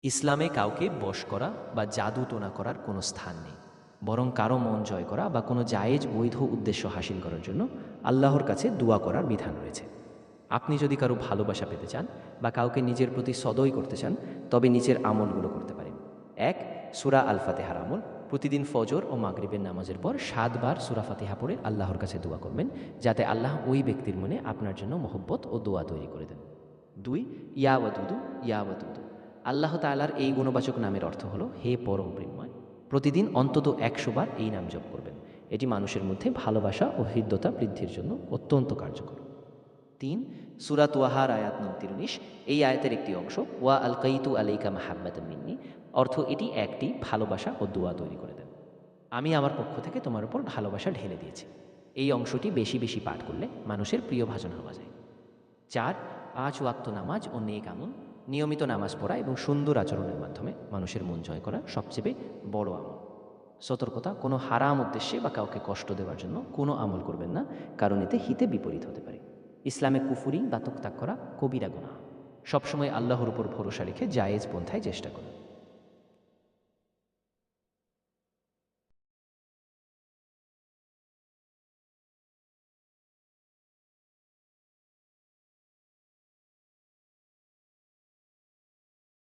ইসলামে কাউকে বশ করা বা জাদু টোনা করার কোনো স্থান নেই, বরং কারো মন জয় করা বা কোনো জায়েজ বৈধ উদ্দেশ্য হাসিল করার জন্য আল্লাহর কাছে দোয়া করার বিধান রয়েছে। আপনি যদি কারো ভালোবাসা পেতে চান বা কাউকে নিজের প্রতি সদয় করতে চান, তবে নিচের আমলগুলো করতে পারেন। ১. সূরা আল ফাতিহার আমল। প্রতিদিন ফজর ও মাগরিবের নামাজের পর ৭ বার সূরা ফাতিহা পড়ে আল্লাহর কাছে দোয়া করবেন, যাতে আল্লাহ ওই ব্যক্তির মনে আপনার জন্য মহব্বত ও দোয়া তৈরি করে দেন। ২. ইয়া ওয়াদুদু ইয়া ওয়াদুদু। আল্লাহ তাআলার এই গুণবাচক নামের অর্থ হলো হে পরম প্রেমময়। প্রতিদিন অন্তত ১০০ বার এই নাম জপ করবেন। এটি মানুষের মধ্যে ভালোবাসা ও হৃদ্যতা বৃদ্ধির জন্য অত্যন্ত কার্যকর। ৩. সূরা তোয়াহার আয়াত নং ৩৩। এই আয়াতের একটি অংশ, ওয়া আলকাইতু আলাইকা মাহাব্বাতাম মিন্নি, অর্থ এটি একটি ভালোবাসা ও দোয়া তৈরি করে দেন। আমি আমার পক্ষ থেকে তোমার উপর ভালোবাসা ঢেলে দিয়েছি। এই অংশটি বেশি বেশি পাঠ করলে মানুষের প্রিয় ভাজন হওয়া যায়। ৪. ৫ ওয়াক্ত নামাজ ও নেক আমল। নিয়মিত নামাজ পড়া এবং সুন্দর আচরণের মাধ্যমে মানুষের মন জয় করা সবচেয়ে বড় আমল। সতর্কতা: কোনো হারাম উদ্দেশ্যে বা কাউকে কষ্ট দেওয়ার জন্য কোনো আমল করবেন না, কারণ এতে হিতে বিপরীত হতে পারে। ইসলামে কুফুরি বা তুকতাক করা কবিরা গুনাহ। সবসময় আল্লাহর উপর ভরসা রেখে জায়েজ পন্থায় চেষ্টা করুন।